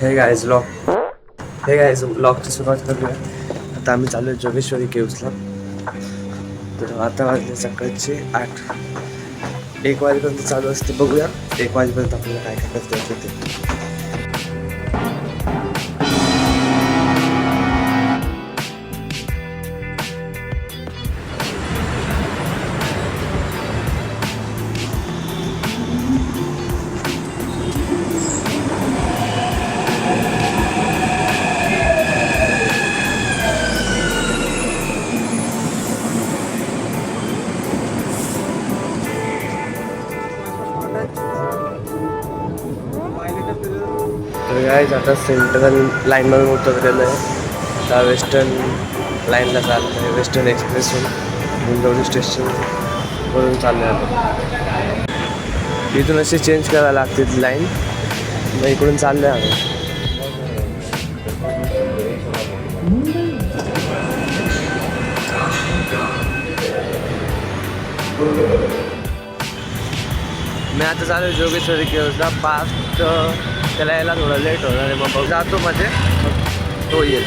हे गाईज ब्लॉगची सुरुवात करूया. आता आम्ही चालू आहे जोगेश्वरी केव्सला. तर आता वाजले सकाळचे 8. 1 वाजेपर्यंत चालू असते. बघूया 1 वाजेपर्यंत आपल्याला काय काय करता येतं ते. तर गाईज आता सेंट्रल लाईनमधून उतरलेलं आहे. आता वेस्टर्न लाईनला चाललं आहे. वेस्टर्न एक्सप्रेसहून हिंजवडी स्टेशनवरून चाललं आहे. इथून अशी चेंज करायला लागते ती लाईन. मग इकडून चाललं आहे आम्ही. मी आता चालू आहे जोगेश्वरी केव्सला. फास्ट त्याला यायला थोडं लेट होणार आहे. मग जातो मध्ये तो येईल.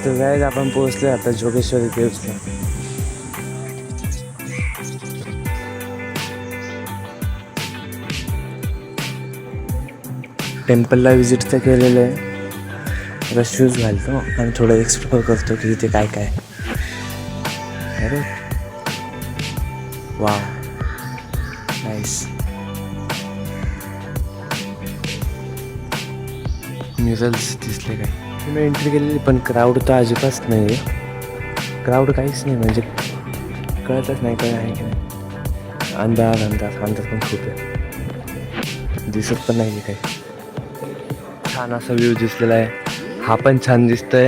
तर गाईज आपण पोहोचलो आता जोगेश्वरी केव्सला. टेम्पलला व्हिजिट तर केलेलं आहे. आता शूज घालतो आणि थोडं एक्सप्लोर करतो की इथे काय काय. अरे वाव, नाईस. म्युरल्स दिसले काय. मी एंट्री केलेली पण क्राऊड तर अजिबात नाही आहे. क्राऊड काहीच नाही, म्हणजे कळतच नाही काय आहे की नाही. अंधार पण खूप आहे. दिसत पण नाही काही. छान असा व्ह्यू दिसलेला आहे. हा पण छान दिसतोय.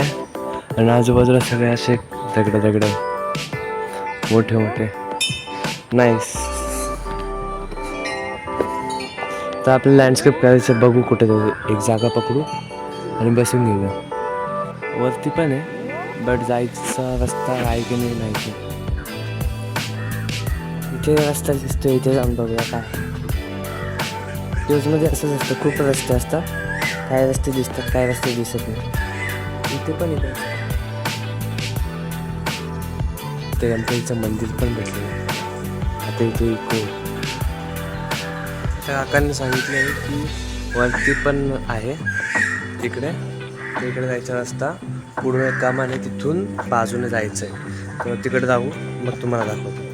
आणि आजूबाजूला सगळे असे दगड मोठे नाईस. तर आपलं लँडस्केप करायचं. बघू कुठे एक जागा पकडू आणि बसून घेऊया. वरती पण आहे बट जायचा रस्ता आहे की नाही माहिती. इथे रस्ता दिसतो, इथे जाऊन बघूया काय. केव्समध्ये असंच असतं, खूप रस्ते असतात. काय रस्ते दिसतात, काय रस्ते दिसत नाही. इथे पण इथे ते गणपतीचं मंदिर पण भेटलं. आता इथे त्या काकांनी सांगितलं आहे की वरती पण आहे तिकडे जायचा रस्ता. पुढून एक काम आहे, तिथून बाजूने जायचं आहे. तर तिकडे जाऊ, मग तुम्हाला दाखवतो.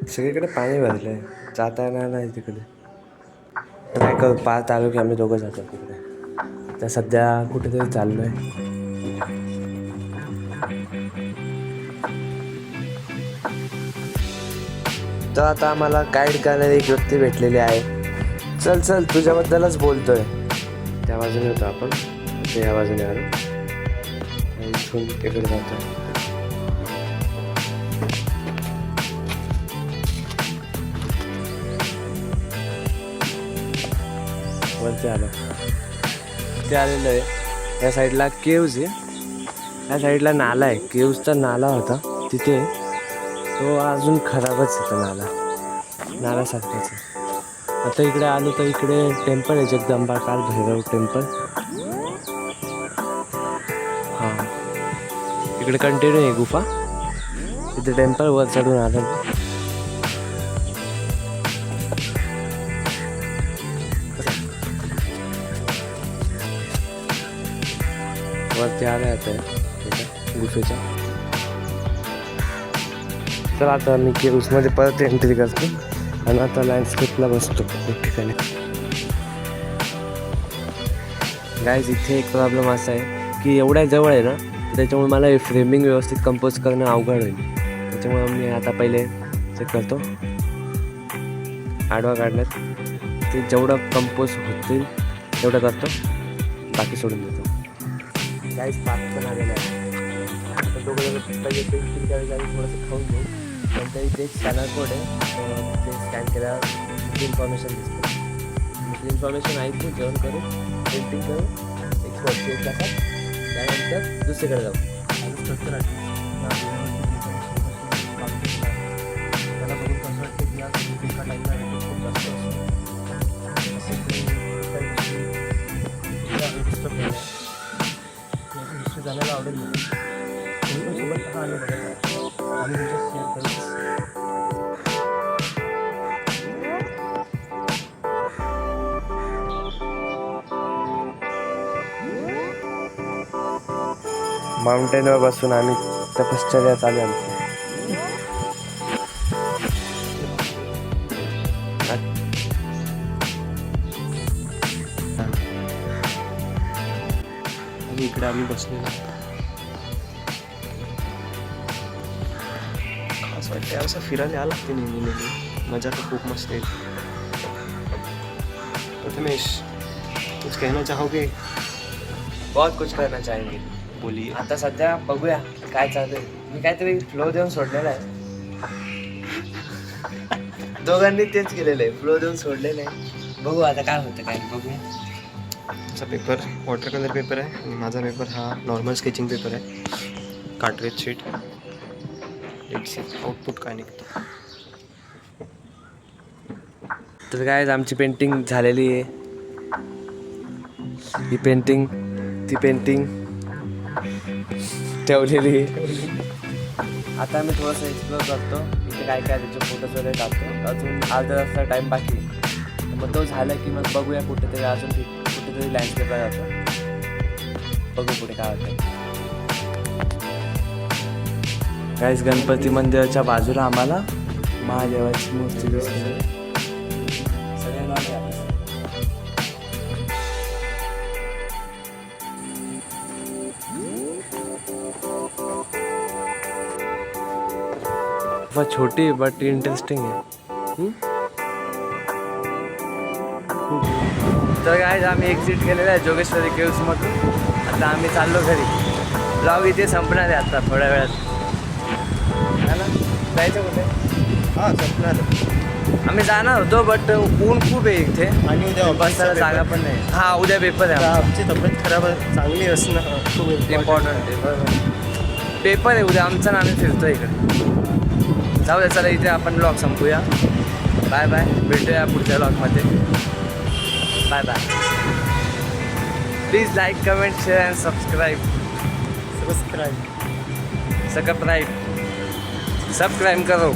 सगळीकडे पाणी भरलं आहे, जाता येणार नाही तिकडे. काय करू, पाहत आलो की आम्ही दोघं जातो तिकडे. तर सध्या कुठेतरी चाललो आहे. तर आता आम्हाला गाईड करणारी एक व्यक्ती भेटलेली आहे. चल तुझ्याबद्दलच बोलतोय. त्या बाजूने होतो आपण, या बाजूने आलो. इथून इकडे जातो. वरती आलो, ते आलेलं आहे. या साईडला केव्ज आहे, या साईडला नाला आहे. केव्जचा नाला होता तिथे, तो अजून खराबच होता. नाल्यासारखाच आहे. आता इकडे आलो तर इकडे टेम्पल आहे, जगदंबा काल भैरव टेम्पल. हां, इकडे कंटिन्यू आहे गुफा. इथे टेम्पल वर चढून आलं. वरती आलं आता गुफेच्या. चला आता मी केव्समध्ये परत एंट्री करतो आणि आता लँडस्केपला बसतो एक ठिकाणी. गाईज इथे एक प्रॉब्लेम असा आहे की एवढ्या जवळ आहे ना, त्याच्यामुळे मला हे फ्रेमिंग व्यवस्थित कंपोज करणं अवघड होईल. त्याच्यामुळे मी आता पहिले चेक करतो आडवा काढण्यात. ते जेवढं कंपोज होतील तेवढं करतो, बाकी सोडून देतो. गाईज पार्क पण आलेला आहे. तर दोघं पहिले पेंटिंग थोडंसं खाऊन घेऊ. नंतर इथे एक स्कॅनर कोड आहे, ते स्कॅन केल्यावर इन्फॉर्मेशन दिसते. इन्फॉर्मेशन ऐकू, जेवण करू, पेंटिंग करू, एक तासात. त्यानंतर दुसरीकडे जाऊ. त्याला बघून कसं वाटतं की या एका टाईमला रेटिंग खूप जास्त असतो. जाण्याला आवडेल मला. सोबत हा आणि बघायचा आम्ही तुमच्या शेअर करू. माउंटेनवर बसून आम्ही तपश्चर्या चालू आमची. आणि इकडे आम्ही बसलेलो. असं वाटतं असं फिरायला यावं लागते नेहमी. मजा तर खूप मस्त आहे. प्रथमेश, कुछ कहना चाहोगे? बहुत कुछ करना चाहेंगे. बोलिए. आता सध्या बघूया काय चालू आहे. मी काहीतरी फ्लो देऊन सोडलेला आहे. दोघांनी तेच केलेलं आहे, फ्लो देऊन सोडलेलं आहे. बघू आता काय होतं काय बघूया. माझा पेपर वॉटर कलर पेपर आहे आणि माझा पेपर हा नॉर्मल स्केचिंग पेपर आहे. Cartridge sheet. आउटपुट काय निघतं. तर काय आमची पेंटिंग झालेली आहे. ही पेंटिंग ती पेंटिंग ठेवलेली. आता मी थोडंसं एक्सप्लोर करतो. इथे काय काय त्याचे फोटोज वगैरे टाकतो. अजून अर्धा तासचा टाईम बाकी आहे. मग तो झाला की मग बघूया कुठेतरी अजून कुठेतरी लँडस्केपला जातो. बघू पुढे काय होतं. काहीच गणपती मंदिराच्या बाजूला आम्हाला महादेवाची मूर्ती दिसते. सगळ्यांना छोटी बट इंटरेस्टिंग आहे. तर काय आम्ही एक्झिट केलेलं आहे जोगेश्वरी केव्समधून. आता आम्ही चाललो घरी. ब्लॉग इथे संपणार आहे आता थोड्या वेळात. जायचं कुठे? हां संपणार. आम्ही जाणार होतो बट ऊन खूप आहे इथे आणि उद्या बसायला जागा पण नाही. हां उद्या पेपर आहे. आमची तब्येत खराब चांगली असणं खूप इम्पॉर्टंट आहे. बरोबर पेपर आहे उद्या आमचा ना. आम्ही फिरतो इकडे. जाऊ द्या चला इथे आपण ब्लॉग संपूया. Bye bye. भेटूया पुढच्या ब्लॉगमध्ये. Bye bye. Please like comment share and subscribe. Subscribe करो.